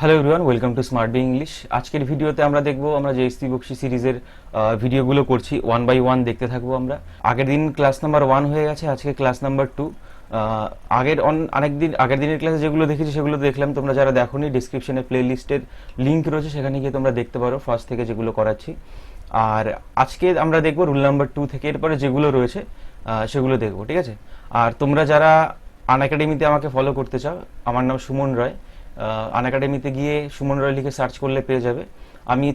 Hello everyone, welcome to smart be English. আজকের ভিডিওতে আমরা দেখবো আমরা যে এসসি বকশি সিরিজের ভিডিওগুলো করছি ওয়ান বাই ওয়ান দেখতে থাকবো আমরা। আগের দিন ক্লাস নাম্বার 1 হয়ে গেছে, আজকে ক্লাস নাম্বার 2। আগের দিনের ক্লাসে যেগুলো দেখেছি সেগুলো দেখলাম। তোমরা যারা দেখোনি, ডিসক্রিপশনে প্লে লিস্টের লিঙ্ক রয়েছে, সেখানে গিয়ে তোমরা দেখতে পারো ফার্স্ট থেকে যেগুলো করাচ্ছি। আর আজকে আমরা দেখবো রুল নাম্বার 2 থেকে, এরপরে যেগুলো রয়েছে সেগুলো দেখবো, ঠিক আছে? আর তোমরা যারা আনএকাডেমিতে আমাকে ফলো করতে চাও, আমার নাম সুমন রয়। আনএকাডেমিতে গিয়ে সুমন রয় লিখে সার্চ করলে পেয়ে যাবে।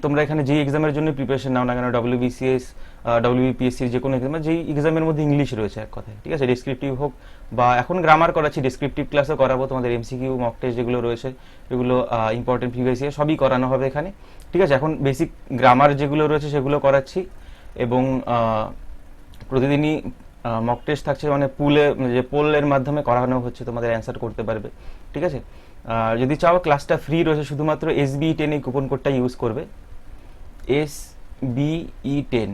তোমরা এখানে যেই এক্সামের জন্য প্রিপারেশন নাও না কেন, WBCS, WBPSC, যে কোনো এক্সাম, যেই এক্সামের মধ্যে ইংলিশ রয়েছে এক কথায়, ঠিক আছে? ডেসক্রিপটিভ হোক বা এখন গ্রামার করাচ্ছি, ডেসক্রিপটিভ ক্লাসও করাবো। তোমাদের MCQ মক টেস্ট যেগুলো রয়েছে, এগুলো ইম্পর্টেন্ট প্রিভিয়াস ইয়ার সবই করানো হবে এখানে, ঠিক আছে? এখন বেসিক গ্রামার যেগুলো রয়েছে সেগুলো করাচ্ছি, এবং প্রতিদিনই মক টেস্ট থাকছে, মানে পোলের মাধ্যমে করানো হচ্ছে, তোমাদের অ্যান্সার করতে পারবে, ঠিক আছে? যদি চাও ক্লাসটা ফ্রি রয়েছে, শুধুমাত্র SBE10 এই কুপন কোডটা ইউজ করবে। SBE10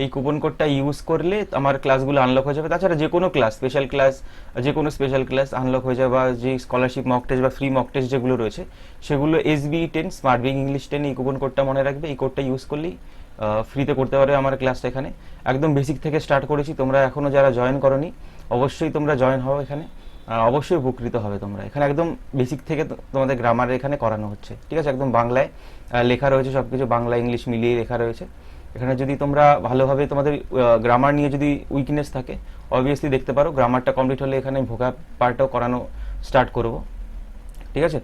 এই কুপন কোডটা ইউজ করলে আমার ক্লাসগুলো আনলক হয়ে যাবে। তাছাড়া যে কোনো ক্লাস, স্পেশাল ক্লাস আনলক হয়ে যাবে, বা যে স্কলারশিপ মক টেস্ট বা ফ্রি মক টেস্ট যেগুলো রয়েছে সেগুলো SBE10 স্মার্ট বিং ইংলিশ 10 এই কুপন কোডটা মনে রাখবে। এই কোডটা ইউজ করলেই ফ্রিতে করতে পারবে আমার ক্লাসটা। এখানে একদম বেসিক থেকে স্টার্ট করেছি। তোমরা এখনও যারা জয়েন করোনি, অবশ্যই তোমরা জয়েন হও এখানে, অবশ্যই উপকৃত হবে তোমরা। এখানে একদম বেসিক থেকে তোমাদের গ্রামার এখানে করানো হচ্ছে, ঠিক আছে? একদম বাংলায় লেখা রয়েছে, সবকিছু বাংলা ইংলিশ মিলিয়ে লেখা রয়েছে এখানে। যদি তোমরা ভালোভাবে, তোমাদের গ্রামার নিয়ে যদি উইকনেস থাকে, অবভিয়াসলি দেখতে পারো। গ্রামারটা কমপ্লিট হলে এখানে ভোকাব পার্টও করানো স্টার্ট করব, ঠিক আছে?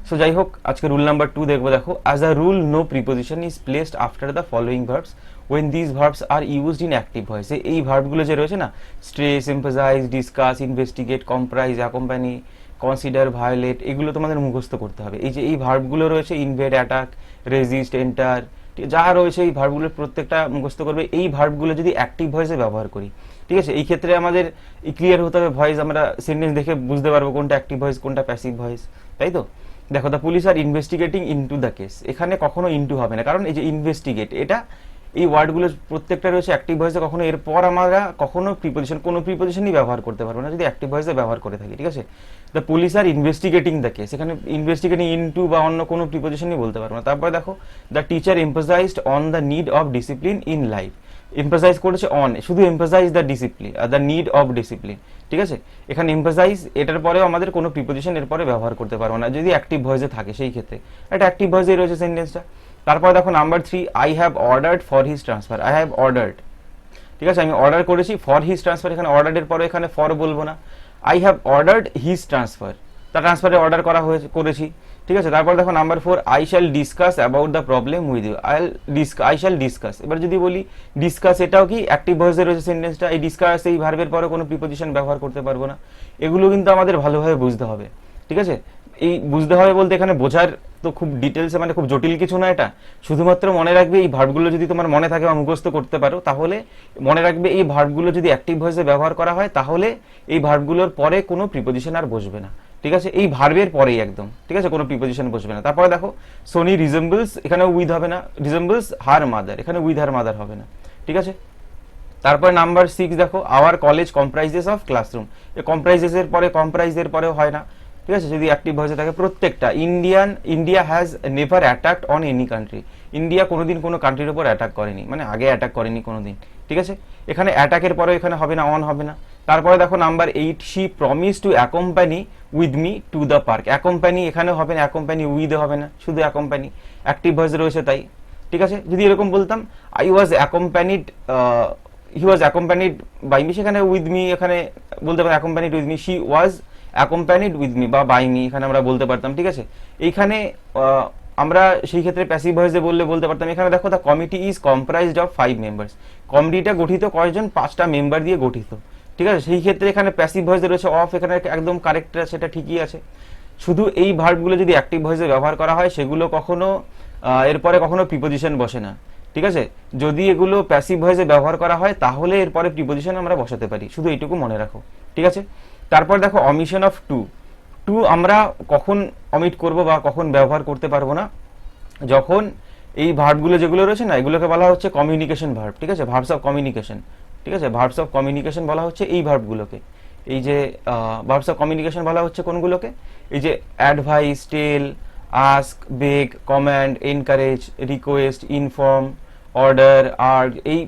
সো যাই হোক, আজকে রুল নাম্বার 2 দেখবো। দেখো, as a rule no preposition is placed after the following verbs when these verbs are used in active voice। এই ভার্বগুলো যে রয়েছে না, stress, emphasize, discuss, investigate, comprise, accompany, consider, violate, এগুলো তোমাদের মুখস্থ করতে হবে। এই যে এই ভার্বগুলো রয়েছে, ইনভেড, অ্যাটাক, রেজিস্ট, এন্টার, যা রয়েছে এই ভার্বগুলোর প্রত্যেকটা মুখস্থ করবে। এই ভার্বগুলো যদি অ্যাক্টিভ ভয়েসে ব্যবহার করি, ঠিক আছে? এই ক্ষেত্রে আমাদের ক্লিয়ার হতে হবে ভয়েস, আমরা সেন্টেন্স দেখে বুঝতে পারবো কোনটা অ্যাক্টিভ ভয়েস কোনটা প্যাসিভ ভয়েস, তাই তো? দেখো, the police are investigating into the case, এখানে কখনো ইনটু হবে না, কারণ এই যে ইনভেস্টিগেট, এটা এই ওয়ার্ডগুলো প্রত্যেকটা রয়েছে অ্যাক্টিভ ভয়েসে। কখনো এরপর আমরা কখনো কোনো প্রিপোজিশনই ব্যবহার করতে পারবো না যদি অ্যাক্টিভ ভয়েসে ব্যবহার করে থাকি, ঠিক আছে? The police are investigating the case, এখানে ইনভেস্টিগেটিং ইনটু বা অন্য কোনো প্রিপোজিশনই বলতে পারবো না। তারপরে দেখো, the teacher emphasized on the need of discipline in life, emphasize করেছে অন, শুধু emphasize the discipline, the need of discipline, ঠিক আছে? এখানে এমফাসাইজ, এটার পরেও আমাদের কোনো প্রিপোজিশন এরপরে ব্যবহার করতে পারবো না যদি অ্যাক্টিভ ভয়েসে থাকে। সেই ক্ষেত্রে এটা অ্যাক্টিভ ভয়েসেই রয়েছে সেন্টেন্সটা। তারপর দেখো number 3, I have ordered for his transfer. I have ordered, ঠিক আছে? আমি অর্ডার করেছি ফর হিজ ট্রান্সফার, এখানে অর্ডারের পরে এখানে ফর বলবো না। I have ordered his transfer, তার ট্রান্সফারে অর্ডার করেছি, ঠিক আছে? তারপর দেখো number 4, I shall discuss about the problem with you. I shall discuss, এবার যদি বলি ডিসকাস, এটাও কি অ্যাক্টিভ ভয়েসে রয়েছে সেন্টেন্সটা। এই ডিসকাস, এই ভার্বের পরে কোনো প্রিপোজিশন ব্যবহার করতে পারবো না। এগুলো কিন্তু আমাদের ভালোভাবে বুঝতে হবে, ঠিক আছে? এই বুঝতে হবে বলতে এখানে বোঝার তো খুব ডিটেলসে, মানে খুব জটিল কিছু না এটা। শুধুমাত্র মনে রাখবে এই ভার্বগুলো যদি তোমার মনে থাকে বা মুখস্থ করতে পারো, তাহলে মনে রাখবে এই ভার্বগুলো যদি অ্যাক্টিভ ভয়েসে ব্যবহার করা হয়, তাহলে এই ভার্বগুলোর পরে কোনো প্রিপোজিশন আর বসবে না, ঠিক আছে? এই ভার্বের পরেই একদম, ঠিক আছে? কোনো প্রিপোজিশন বসবে না। তারপরে দেখো, সোনি রিজেম্বলস, এখানে উইথ হবে না, রিজেম্বলস হার মাদার, এখানে উইথ হার মাদার হবে না, ঠিক আছে? তারপরে নাম্বার 6 দেখো, our college comprises of classroom, এই কম্প্রাইজেসের পরে কম্প্রাইজের পরেও হয় না, ঠিক আছে? যদি অ্যাক্টিভ ভয়েসে থাকে প্রত্যেকটা। India has never attacked on any country, India কোনোদিন কোনো কান্ট্রির উপর অ্যাটাক করেনি, মানে আগে অ্যাটাক করেনি কোনোদিন, ঠিক আছে? এখানে অ্যাটাকের পরে এখানে হবে না, অন হবে না। তারপরে দেখো number 8, she promise to accompany with me to the park. Accompany এখানে হবে না, অ্যাকম্পানি উইথে হবে না, শুধু অ্যাকম্পানি, অ্যাক্টিভ ভয়েসে রয়েছে তাই, ঠিক আছে? যদি এরকম বলতাম, I was accompanied, he was accompanied by me, সেখানে উইথ মি এখানে বলতে পারি, accompanied with me, she was accompanied with me বা বাই মি, এখানে আমরা বলতে পারতাম, ঠিক আছে? এইখানে আমরা সেই ক্ষেত্রে প্যাসিভ ভয়েসে বলতে পারতাম। এখানে দেখো, the committee is comprised of 5 members, কমিটিটা গঠিত কয়জন, 5টা মেম্বার দিয়ে গঠিত, ঠিক আছে? সেই ক্ষেত্রে এখানে প্যাসিভ ভয়েসে রয়েছে অফ, এখানে একদম কারেক্ট আছে, সেটা ঠিকই আছে। শুধু এই ভার্বগুলো যদি অ্যাক্টিভ ভয়েসে ব্যবহার করা হয়, সেগুলো কখনো এরপরে কখনো প্রিপোজিশন বসে না, ঠিক আছে? যদি এগুলো প্যাসিভ ভয়েসে ব্যবহার করা হয়, তাহলে এরপরে প্রিপোজিশন আমরা বসাতে পারি, শুধু এইটুকু মনে রাখো, ঠিক আছে? তারপর দেখো, অমিশন অফ টু আমরা কখন অমিট করব বা কখন ব্যবহার করতে পারবো না, যখন এই ভার্বগুলো যেগুলো রয়েছে না, এগুলোকে বলা হচ্ছে কমিউনিকেশন ভার্ব, ঠিক আছে? ভার্বস অফ কমিউনিকেশন, ঠিক আছে? ভার্বস অফ কমিউনিকেশন বলা হচ্ছে এই ভার্বগুলোকে। এই যে ভার্বস অফ কমিউনিকেশন বলা হচ্ছে কোনগুলোকে, এই যে advice, tell, ask, beg, command, encourage, request, inform, order, argue, এই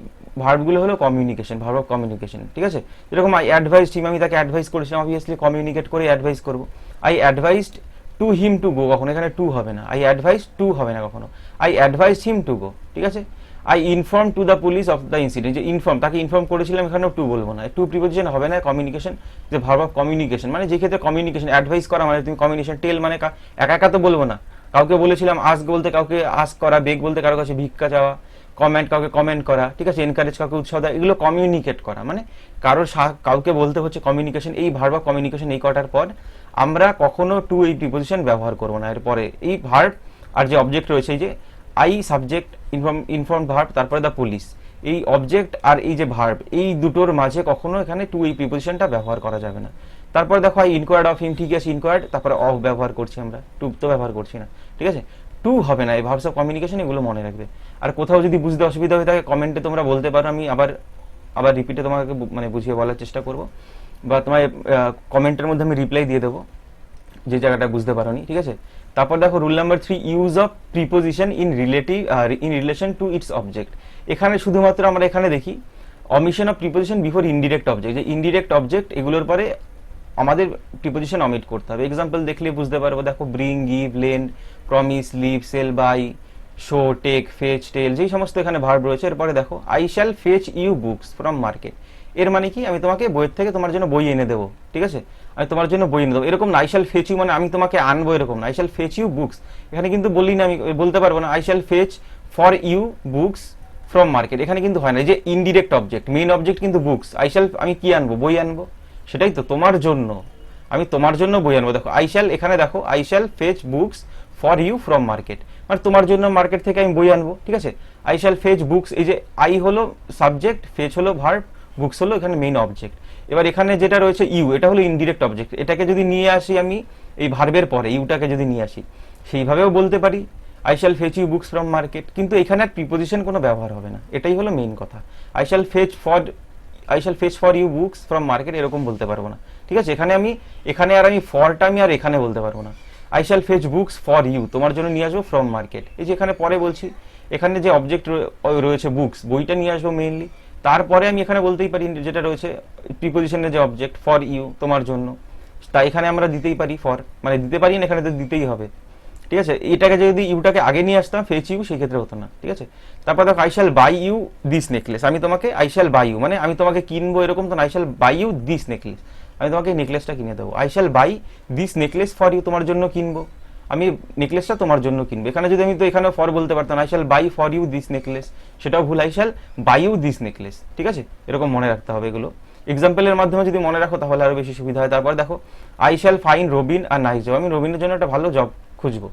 ভার্বগুলো হলো কমিউনিকেশন, ভার্ব অফ কমিউনিকেশন। ঠিক আছে, যেরকম আই অ্যাডভাইস হিম, আমি তাকে অ্যাডভাইস করেছিলাম, অবভিয়াসলি কমিউনিকেট করে অ্যাডভাইস করবো। I advised to him to go, কখনো এখানে টু হবে না, আই অ্যাডভাইস টু হবে না কখনো, I advice him to go. ঠিক আছে, I inform to the police of the incident, যে ইনফর্ম, তাকে ইনফর্ম করেছিলাম, এখানেও টু বলবো না, টু প্রিপোজিশন হবে না, কমিউনিকেশন, যে ভার্ব অফ কমিউনিকেশন, মানে যে ক্ষেত্রে কমিউনিকেশন, অ্যাডভাইস করা মানে তুমি কমিউনিকেশন, টেল মানে একা একা তো বলবো না, কাউকে বলেছিলাম আস্ক বলতে কাউকে আস্ক করা, বেগ বলতে কারো কাছে ভিক্ষা চাওয়া, কমেন্ট কাউকে কমেন্ট করা। ঠিক আছে, এনকারেজ কাউকে উৎসাহ দেওয়া, এগুলো কমিউনিকেট করা, মানে কাউকে বলতে হচ্ছে কমিউনিকেশন। এই ভার্ব অফ কমিউনিকেশন এই কটার পর আমরা কখনো টু এই প্রিপোজিশন ব্যবহার করবো না। এরপরে এই ভার্ব আর যে অবজেক্ট রয়েছে, এই যে আই সাবজেক্ট, ইনফর্ম ভার্ব, তারপরে দ্য পুলিশ, এই অবজেক্ট আর এই যে ভার্ব, এই দুটোর মাঝে কখনো এখানে টু এই প্রিপোজিশনটা ব্যবহার করা যাবে না। তারপর দেখো আই ইনকোয়ার্ড অফ হিম, ঠিক আছে, ইনকোয়ার্ড, তারপরে অফ ব্যবহার করছি আমরা, টু তো ব্যবহার করছি না। ঠিক আছে, টু হবে না, এই ভার্বস অফ কমিউনিকেশন, এগুলো মনে রাখবে। আর কোথাও যদি বুঝতে অসুবিধা হয়ে থাকে কমেন্টে তোমরা বলতে পারো, আমি আবার রিপিটে তোমাকে মানে বুঝিয়ে বলার চেষ্টা করব, বা তোমার কমেন্টের মধ্যে আমি রিপ্লাই দিয়ে দেবো যে জায়গাটা বুঝতে পারোনি। ঠিক আছে, তারপর দেখো rule number 3, use of preposition in relation to its object. এখানে শুধুমাত্র আমরা এখানে দেখি omission of preposition before indirect object, যে ইনডিরেক্ট অবজেক্ট এগুলোর পরে আমাদের প্রিপোজিশন অমিট করতে হবে। এক্সাম্পল দেখলে বুঝতে পারবো, দেখো bring, give, lend, promise, leave, sell, buy, show, take, fetch, tell, যেই সমস্ত এখানে ভার্ব রয়েছে। এরপরে দেখো I shall fetch you books from market, এর মানে কি আমি তোমাকে বইয়ের থেকে তোমার জন্য বই এনে দেবো। ঠিক আছে, আমি তোমার জন্য বই এনে দেবো, এরকম না। আই শ্যাল ফেচ ইউ মানে আমি তোমাকে আনবো, এরকম না। I shall fetch you books, এখানে কিন্তু বললি না, আমি বলতে পারবো না I shall fetch for you books from market, এখানে কিন্তু হয় না। যে ইনডিরেক্ট অবজেক্ট, মেইন অবজেক্ট কিন্তু বুকস, আই শ্যাল, আমি কি আনবো, বই আনবো, সেটাই তো, তোমার জন্য, আমি তোমার জন্য বই আনবো। দেখো আই শ্যাল, এখানে দেখো I shall fetch books for you from market, মানে তোমার জন্য মার্কেট থেকে আমি বই আনবো। ঠিক আছে, আই শ্যাল ফেচ বুকস, এই যে আই হলো সাবজেক্ট, ফেচ হলো ভার্ব, বুকস হলো এখানে মেইন অবজেক্ট। এবার এখানে যেটা রয়েছে ইউ, এটা হলো ইনডিরেক্ট অবজেক্ট, এটাকে যদি নিয়ে আসি আমি এই ভার্বের পরে, ইউটাকে যদি নিয়ে আসি, সেইভাবেও বলতে পারি I shall fetch you books from market, কিন্তু এখানে আর প্রিপোজিশন কোনো ব্যবহার হবে না, এটাই হলো মেইন কথা। I shall fetch for you books from market এরকম বলতে পারবো না। ঠিক আছে, এখানে আর আমি ফরটা আমি আর এখানে বলতে পারবো না। I shall fetch books for you, তোমার জন্য নিয়ে আসবো, ফ্রম মার্কেট, এই যে এখানে পরে বলছি, এখানে যে অবজেক্ট রয়েছে বুকস, বইটা নিয়ে আসবো মেইনলি, তারপরে আমি এখানে বলতেই পারি যেটা রয়েছে প্রিপোজিশনের যে অবজেক্ট ফর ইউ, তোমার জন্য, তাই এখানে আমরা দিতেই পারি ফর, মানে দিতে পারি না, এখানে তো দিতেই হবে। ঠিক আছে, এটাকে যদি ইউটাকে আগে নিয়ে আসতাম ফেচ ইউ, সেই ক্ষেত্রে হতো না। ঠিক আছে, তারপর দেখো I shall buy you this necklace, আমি তোমাকে আই শ্যাল বাই ইউ মানে আমি তোমাকে কিনবো এরকম তো না, I shall buy you this necklace, আমি তোমাকে নেকলেসটা কিনে দেবো। I shall buy this necklace for you, তোমার জন্য কিনবো, আমি নেকলেসটা তোমার জন্য কিনবো। এখানে যদি আমি তো এখানে ফর বলতে পারতাম, I shall buy for you this necklace, সেটাও ভুল, I shall buy you this necklace. ঠিক আছে, এরকম মনে রাখতে হবে এগুলো, এক্সাম্পলের মাধ্যমে যদি মনে রাখো তাহলে আরো বেশি সুবিধা হয়। তারপর দেখো I shall find Robin a nice job, আমি রবিনের জন্য একটা ভালো জব খুঁজবো।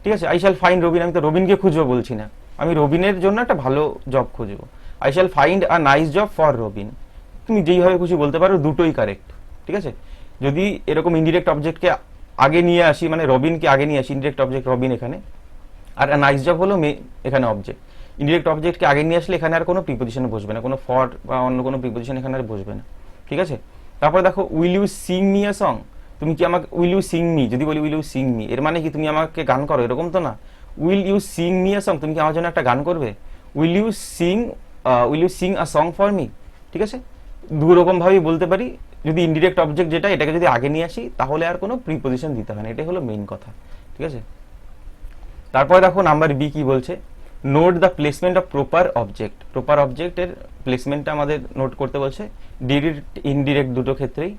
ঠিক আছে, আই শ্যাল ফাইন্ড রবিন, আমি তো রবিনকে খুঁজবো বলছি না, আমি রবিনের জন্য একটা ভালো জব খুঁজবো। I shall find a nice job for Robin, তুমি যেইভাবে খুশি বলতে পারো, দুটোই কারেক্ট। ঠিক আছে, যদি এরকম ইনডিরেক্ট অবজেক্টকে আগে নিয়ে আসি, মানে রবিনকে আগে নিয়ে আসি, ইনডিরেক্ট অবজেক্ট রবিন এখানে, আর নাইস জব হলো এখানে অবজেক্ট, ইনডিরেক্ট অবজেক্টকে আগে নিয়ে আসলে এখানে আর কোনো প্রিপোজিশনে বসবে না, কোনো ফর বা অন্য কোনো প্রিপোজিশন এখানে আর বসবে না। ঠিক আছে, তারপর দেখো will you sing me a song, তুমি কি আমাকে, উইল ইউ সিং মি, যদি বলি উইল ইউ সিং মি, এর মানে কি তুমি আমাকে গান করো, এরকম তো না। Will you sing me a song, তুমি কি আমার জন্য একটা গান করবে। Will you sing a song for me. ঠিক আছে, দু রকম ভাবেই বলতে পারি, যদি ইনডিরেক্ট অবজেক্ট যেটা, এটাকে যদি আগে নিয়ে আসি তাহলে আর কোনো প্রিপোজিশন দিতে হয় না, এটাই হলো মেইন কথা। ঠিক আছে, তারপরে দেখো নাম্বার বি কি বলছে, note the placement of proper object, proper অবজেক্টের প্লেসমেন্টটা আমাদের নোট করতে বলছে, ডিরেক্ট ইনডিরেক্ট দুটো ক্ষেত্রেই,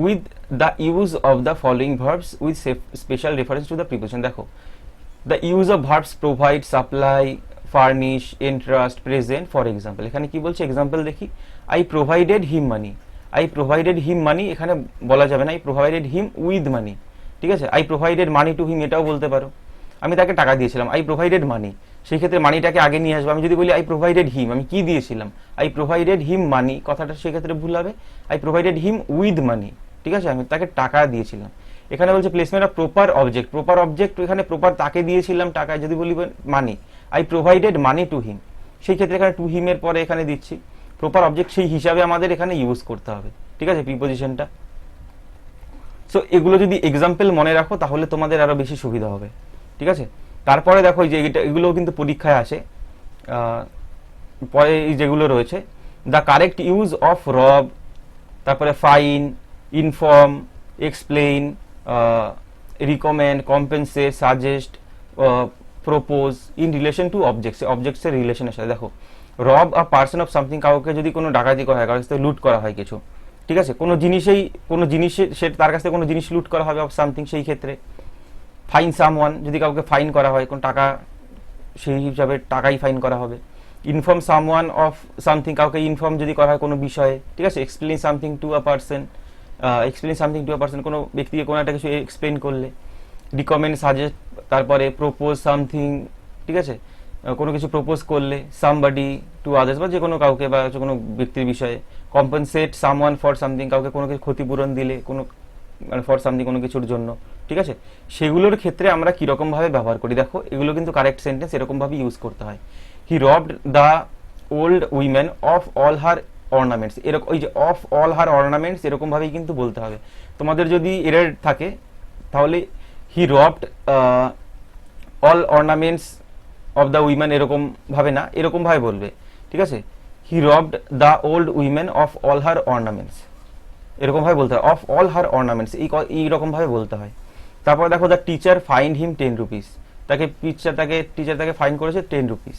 with the use of the following verbs with special reference to the preposition. দেখো the use of verbs provide, supply, furnish, entrust, present, for example. এখানে কি বলছে এক্সাম্পল দেখি, I provided him money, I provided him money, এখানে বলা যাবে না, I provided him with money. ঠিক আছে, I provided money to him, এটাও বলতে পারো, আমি তাকে টাকা দিয়েছিলাম, আই প্রোভাইডেড মানি, সেই ক্ষেত্রে মানিটাকে আগে নিয়ে আসবো। আমি যদি বলি আই প্রোভাইডেড হিম, আমি কি দিয়েছিলাম, আই প্রোভাইডেড হিম মানি, কথাটা সেক্ষেত্রে ভুল হবে, I provided him with money. ঠিক আছে, আমি তাকে টাকা দিয়েছিলাম। এখানে বলছে placement of proper object, proper object এখানে প্রপার, তাকে দিয়েছিলাম টাকা, যদি বলি money, I provided money to him, সেই ক্ষেত্রে এখানে টু হিমের পরে এখানে দিচ্ছি প্রপার অবজেক্ট, সেই হিসাবে আমাদের এখানে ইউজ করতে হবে। ঠিক আছে, প্রিপোজিশনটা। সো এগুলো যদি এক্সাম্পল মনে রাখো তাহলে তোমাদের আরো বেশি সুবিধা হবে। ঠিক আছে। তারপরে দেখো এই যে এগুলোও কিন্তু পরীক্ষায় আসে, পরে এই যেগুলো রয়েছে, the correct use of rob, তারপরে fine, inform, explain, recommend, compensate, suggest, propose in relation to objects, অবজেক্টসের রিলেশনের সাথে। দেখো রব আ পার্সন অফ সামথিং, কাউকে যদি কোনো ডাকাতি করা হয়, কারোর কাছ থেকে লুট করা হয় কিছু, ঠিক আছে, কোনো জিনিসে সে তার কাছ থেকে কোনো জিনিস লুট করা হবে অফ সামথিং, সেই ক্ষেত্রে। ফাইন সামওয়ান, যদি কাউকে ফাইন করা হয় কোনো টাকা, সেই হিসাবে টাকাই ফাইন করা হবে। ইনফর্ম সামওয়ান অফ সামথিং, কাউকে ইনফর্ম যদি করা হয় কোনো বিষয়ে, ঠিক আছে। Explain something to a person, কোনো ব্যক্তিকে কোনো একটা কিছু এক্সপ্লেন করলে। রিকমেন্ড, সাজেস্ট, তারপরে প্রপোজ সামথিং, ঠিক আছে, কোনো কিছু প্রপোজ করলে। সামবডি টু আদার্স, বা যে কোনো কাউকে বা কোনো ব্যক্তির বিষয়ে। কম্পেনসেট সামওয়ান ফর সামথিং, কাউকে কোনো কিছু ক্ষতিপূরণ দিলে, কোনো মানে ফর সামথিং, কোনো কিছুর জন্য, ঠিক আছে। সেগুলোর ক্ষেত্রে আমরা কীরকমভাবে ব্যবহার করি, দেখো এগুলো কিন্তু কারেক্ট সেন্টেন্স, এরকমভাবে ইউজ করতে হয়। He robbed the old women of all her ornaments, এরকম ওই যে অফ অল হার অর্নামেন্টস এরকমভাবেই কিন্তু বলতে হবে। তোমাদের যদি এরর থাকে তাহলে he robbed all ornaments of the women এরকম ভাবে না, এরকম ভাবে বলবে, ঠিক আছে। He robbed the old women of all her ornaments, এরকম ভাবে বলতে হয়। অফ অল হার অর্নামেন্টস এইরকম ভাবে বলতে হয়। তারপর দেখো the teacher find him 10 rupees, teacher তাকে ফাইন করেছে 10 রুপিস,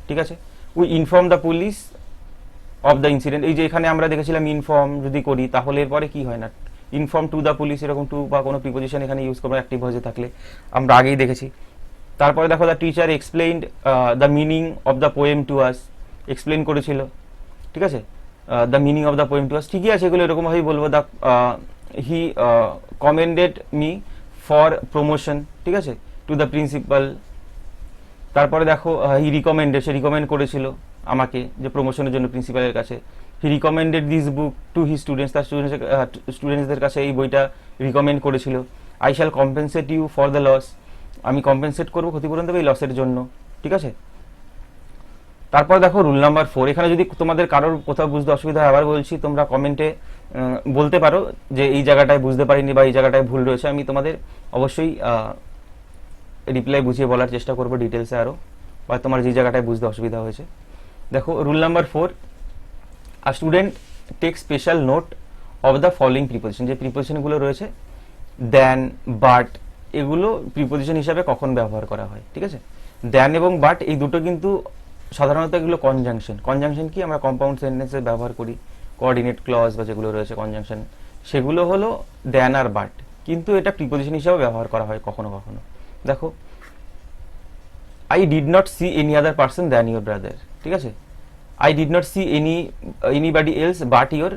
ঠিক আছে। We inform the police of the incident, এই যে এখানে আমরা দেখেছিলাম ইনফর্ম যদি করি তাহলে এরপরে কি হয় না, ইনফর্ম টু দ্য পুলিশ, এরকম টু বা কোনো প্রিপোজিশন এখানে ইউজ করবো অ্যাক্টিভ ভয়েসে থাকলে, আমরা আগেই দেখেছি। তারপরে দেখো the teacher explained the meaning of the poem to us, explain করেছিল, ঠিক আছে, the meaning of the poem to us, ঠিকই আছে, এগুলো এরকমভাবেই বলবো। The he কমেন্ডেড me for promotion, ঠিক আছে, টু দ্য প্রিন্সিপাল। তারপরে দেখো হি রিকমেন্ডেড, সে রিকমেন্ড করেছিল আমাকে যে প্রমোশনের জন্য প্রিন্সিপালের কাছে। He recommended this book to he students, তার স্টুডেন্টসদের কাছে এই বইটা রিকমেন্ড করেছিল। I shall compensate you for the loss, আমি কম্পেনসেট করবো, ক্ষতিপূরণ দেবো এই লসের জন্য, ঠিক আছে। তারপর দেখো রুল নাম্বার 4, এখানে যদি তোমাদের কারোর কোথাও বুঝতে অসুবিধা হয়, আবার বলছি তোমরা কমেন্টে বলতে পারো যে এই জায়গাটায় বুঝতে পারিনি বা এই জায়গাটায় ভুল রয়েছে, আমি তোমাদের অবশ্যই রিপ্লাই বুঝিয়ে বলার চেষ্টা করবো ডিটেলসে আরও, বা তোমার যে জায়গাটায় বুঝতে অসুবিধা হয়েছে। দেখো rule number 4, a student take special note of the following preposition, যে প্রিপোজিশনগুলো রয়েছে দেন, বাট, এগুলো প্রিপোজিশন হিসাবে কখন ব্যবহার করা হয়, ঠিক আছে। দেন এবং বাট এই দুটো কিন্তু সাধারণত এগুলো কনজাংশন। কনজাংশন কি, আমরা কম্পাউন্ড সেন্টেন্সে ব্যবহার করি, কোঅর্ডিনেট ক্লজ বা যেগুলো রয়েছে কনজাংশন, সেগুলো হলো দেন আর বাট, কিন্তু এটা প্রিপোজিশন হিসাবে ব্যবহার করা হয় কখনো কখনো। দেখো I did not see any other person than your brother, ঠিক আছে। I did not see anybody else but your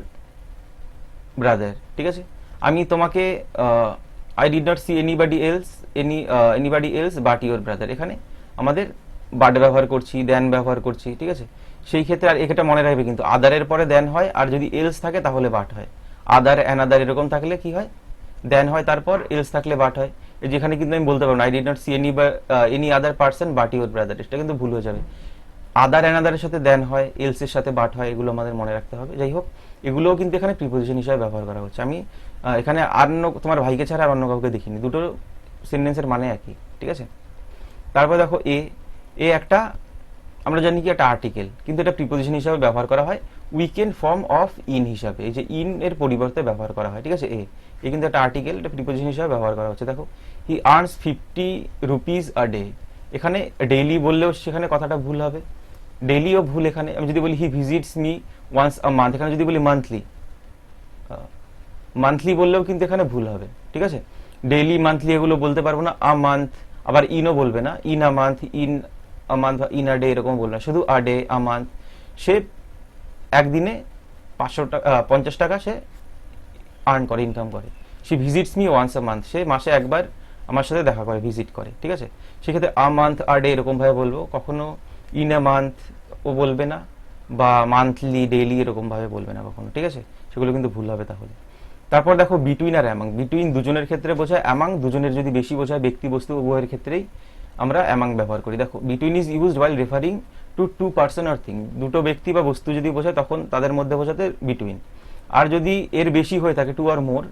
brother, ঠিক আছে। আমি তোমাকে I did not see anybody else but your brother, এখানে আমাদের বাট ব্যবহার করছি, দেন ব্যবহার করছি, ঠিক আছে। সেই ক্ষেত্রে আর এটা মনে রাখবে কিন্তু আদারের পরে দেন হয়, আর যদি এলস থাকে তাহলে বাট হয়। আদার, অ্যানাদার এরকম থাকলে কি হয়, দেন হয়, তারপর এলস থাকলে বাট হয়। যেখানে কিন্তু আমি বলতে পারবো না I did not see any other person but your brother, এটা কিন্তু ভুল হয়ে যাবে। আদার, অ্যানাদারের সাথে দেন হয়, এলসের সাথে বাট হয়, এগুলো আমাদের মনে রাখতে হবে। যাই হোক, এগুলোও কিন্তু এখানে প্রিপোজিশন হিসাবে ব্যবহার করা হচ্ছে। আমি এখানে আর তোমার ভাইকে ছাড়া আর অন্য কাউকে দেখিনি, দুটো সেন্টেন্সের মানে একই, ঠিক আছে। তারপর দেখো এ একটা, আমরা জানি কি একটা আর্টিকেল, কিন্তু এটা প্রিপোজিশন হিসাবে ব্যবহার করা হয় উইকেন্ড ফর্ম অফ ইন হিসাবে, এই যে ইন এর পরিবর্তে ব্যবহার করা হয়, ঠিক আছে। এ কিন্তু একটা আর্টিকেল, এটা প্রিপোজিশন হিসাবে ব্যবহার করা হচ্ছে। দেখো হি আর্নস 50 রুপিস আ ডে, এখানে ডেইলি বললেও সেখানে কথাটা ভুল হবে, ডেইলিও ভুল এখানে। আমি যদি বলি he visits me once a month, এখানে যদি বলি মান্থলি বললেও কিন্তু এখানে ভুল হবে, ঠিক আছে। ডেইলি, মান্থলি এগুলো বলতে পারবো না। আ মান্থ, আবার ইনও বলবে না, in a month, in a day এরকম বলবে না, শুধু আ ডে, আ মান্থ। সে একদিনে 50 টাকা সে আর্ন করে, ইনকাম করে। সে visits me once a month, সে মাসে একবার আমার সাথে দেখা করে, ভিজিট করে, ঠিক আছে। সেক্ষেত্রে আ মান্থ, আ ডে এরকম ভাবে বলবো, কখনো ইন আ মান্থ ও বলবে না, বা মান্থলি, ডেইলি এরকম ভাবে বলবে না কখনো, ঠিক আছে। সেগুলো কিন্তু ভুল হবে তাহলে। তারপর দেখো বিটুইন আর অ্যামাং, বিটুইন দুজনের ক্ষেত্রে বোঝায়, অ্যামাং দুজনের যদি বেশি বোঝায়, ব্যক্তি বস্তু উভয়ের ক্ষেত্রেই আমরা অ্যামাং ব্যবহার করি। দেখো between is used while referring two to person or thing, দুটো ব্যক্তি বা বস্তু যদি বোঝায় তখন তাদের মধ্যে বোঝাতে বিটুইন। আর যদি এর বেশি হয়ে থাকে, টু আর মোর,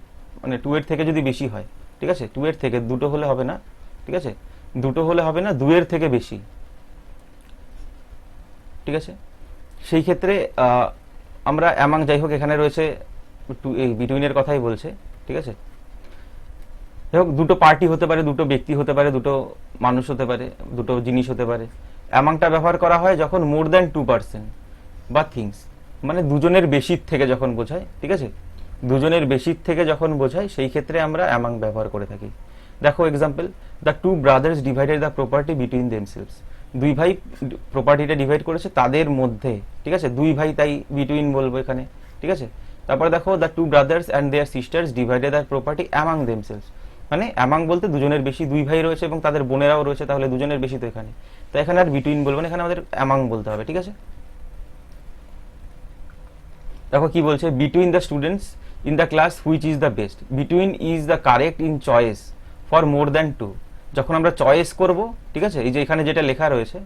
মানে টু এর থেকে যদি বেশি হয়, ঠিক আছে, টু এর থেকে, দুটো হলে হবে না, ঠিক আছে। দুটো হলে হবে না, দুয়ের থেকে বেশি, ঠিক আছে। সেই ক্ষেত্রে আমরা অ্যামাং, যাই হোক এখানে রয়েছে বিটুইনের কথাই বলছে, ঠিক আছে। যাই হোক দুটো পার্টি হতে পারে, দুটো ব্যক্তি হতে পারে, দুটো মানুষ হতে পারে, দুটো জিনিস হতে পারে। অ্যামাংটা ব্যবহার করা হয় যখন মোর দ্যান 2% বা থিংস, মানে দুজনের বেশির থেকে যখন বোঝায়, ঠিক আছে, দুজনের বেশির থেকে যখন বোঝায় সেই ক্ষেত্রে আমরা অ্যামাং ব্যবহার করে থাকি। দেখো example, the two brothers divided the property between themselves, দুই ভাই প্রপার্টিটা ডিভাইড করেছে তাদের মধ্যে, ঠিক আছে, দুই ভাই তাই বিটুইন বলবো এখানে, ঠিক আছে। তারপরে দেখো, the two brothers and their sisters divided the property among themselves, মানে অ্যামাং বলতে দুজনের বেশি, দুই ভাই রয়েছে এবং তাদের বোনেরাও রয়েছে, তাহলে দুজনের বেশি তো এখানে, তো এখানে আর বিটুইন বলবো না, এখানে আমাদের অ্যামাং বলতে হবে, ঠিক আছে। দেখো কি বলছে, between the students in the class which is the best, between is the correct in choice for more than two, যখন আমরা চয়েস করব, ঠিক আছে, এই যে এখানে যেটা লেখা রয়েছে,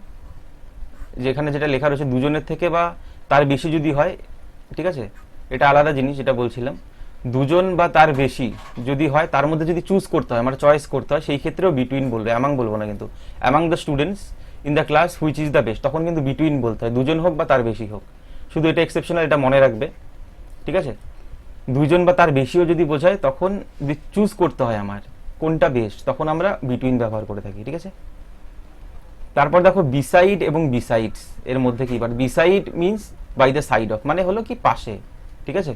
যেখানে যেটা লেখা রয়েছে দুজনের থেকে বা তার বেশি যদি হয়, ঠিক আছে, এটা আলাদা জিনিস, যেটা বলছিলাম, দুজন বা তার বেশি যদি হয়, তার মধ্যে যদি চুজ করতে হয়, আমরা চয়েস করতে হয়, সেই ক্ষেত্রেও বিটুইন বলবে, অ্যামাং বলবো না কিন্তু। Among the students in the class which is the best, তখন কিন্তু বিটুইন বলতে হয়, দুজন হোক বা তার বেশি হোক, শুধু এটা এক্সেপশনাল, এটা মনে রাখবে, ঠিক আছে। দুইজন বা তার বেশিও যদি বোঝায়, তখন যদি চুজ করতে হয় আমার কোনটা বেস্ট, তখন আমরা বিটুইন ব্যবহার করে থাকি, ঠিক আছে। তারপর দেখো বিসাইড এবং বিসাইডস এর মধ্যে কি, but beside means by the side of, মানে হলো কি পাশে, ঠিক আছে,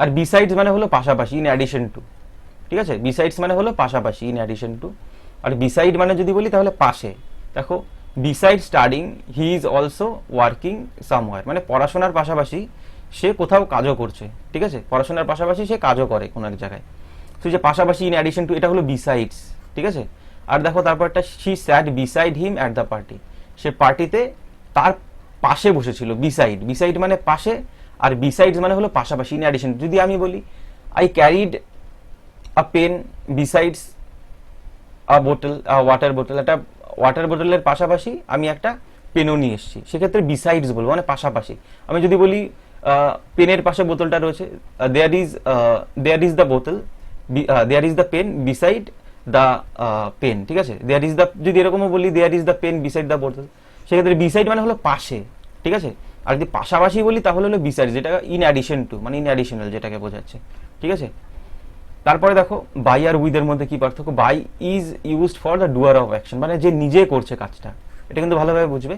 আর বিসাইডস মানে হলো পাশাপাশি, ইন অ্যাডিশন টু, ঠিক আছে, বিসাইডস মানে হলো পাশাপাশি, ইন অ্যাডিশন টু, আর বিসাইড মানে যদি বলি তাহলে পাশে। দেখো beside studying he is also working somewhere, মানে পড়াশোনার পাশাপাশি সে কোথাও কাজও করছে, ঠিক আছে, পড়াশোনার পাশাপাশি সে কাজও করে কোনো এক জায়গায়, তো যে পাশাপাশি ইন অ্যাডিশন টু, এটা হলো বিসাইডস, ঠিক আছে। আর দেখো তারপরটা, she sat beside him at the party, সে পার্টিতে তার পাশে বসেছিল, বিসাইড, বিসাইড মানে পাশে, আর বিসাইডস মানে হলো পাশাপাশি, ইন অ্যাডিশন। যদি আমি বলি I carried a pen besides a বোতল, ওয়াটার বোতল, একটা ওয়াটার বোতলের পাশাপাশি আমি একটা পেনও নিয়ে এসেছি, সেক্ষেত্রে বিসাইডস বলবো, মানে পাশাপাশি। আমি যদি বলি পেনের পাশে বোতলটা রয়েছে, দেয়ার ইজ দ্য বোতল, there is the pen beside the pen, ঠিক আছে, দেয়ার ইজ দ্য, যদি এরকমও বলি there is the pen beside the বোতল, সেক্ষেত্রে বিসাইড মানে হলো পাশে, ঠিক আছে। আর যদি পাশাপাশি বলি তাহলে হলো বিসাইড, যেটা ইন অ্যাডিশন টু, মানে ইন অ্যাডিশনাল যেটাকে বোঝাচ্ছে, ঠিক আছে। তারপরে দেখো বাই আর উইথ এর মধ্যে কি পার্থক্য, by is used for the doer of action, মানে যে নিজে করছে কাজটা, এটা কিন্তু ভালোভাবে বুঝবে।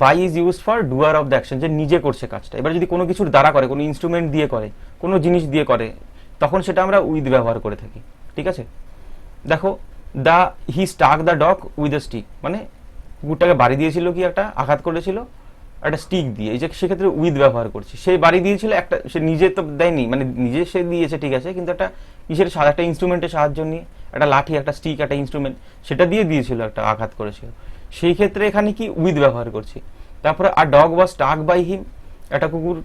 By is used for doer of the action, যে নিজে করছে কাজটা। এবার যদি কোনো কিছুর দ্বারা করে, কোনো ইনস্ট্রুমেন্ট দিয়ে করে, কোনো জিনিস দিয়ে করে, তখন সেটা আমরা উইথ ব্যবহার করে থাকি, ঠিক আছে। দেখো the he stuck the dog with a stick, মানে কুকুরটাকে বাড়ি দিয়েছিল, কি একটা আঘাত করেছিল একটা স্টিক দিয়ে, এই যে সেক্ষেত্রে উইথ ব্যবহার করছি। সেই বাড়ি দিয়েছিল একটা, সে নিজে তো দেয়নি, মানে নিজে সে দিয়েছে, ঠিক আছে, কিন্তু একটা কিসের, একটা ইনস্ট্রুমেন্টের সাহায্য নিয়ে, একটা লাঠি, একটা স্টিক, একটা ইনস্ট্রুমেন্ট, সেটা দিয়ে দিয়েছিল, একটা আঘাত করেছিল, সেই ক্ষেত্রে এখানে কি উইথ ব্যবহার করছি। তারপরে আর dog was stuck by him, একটা কুকুর,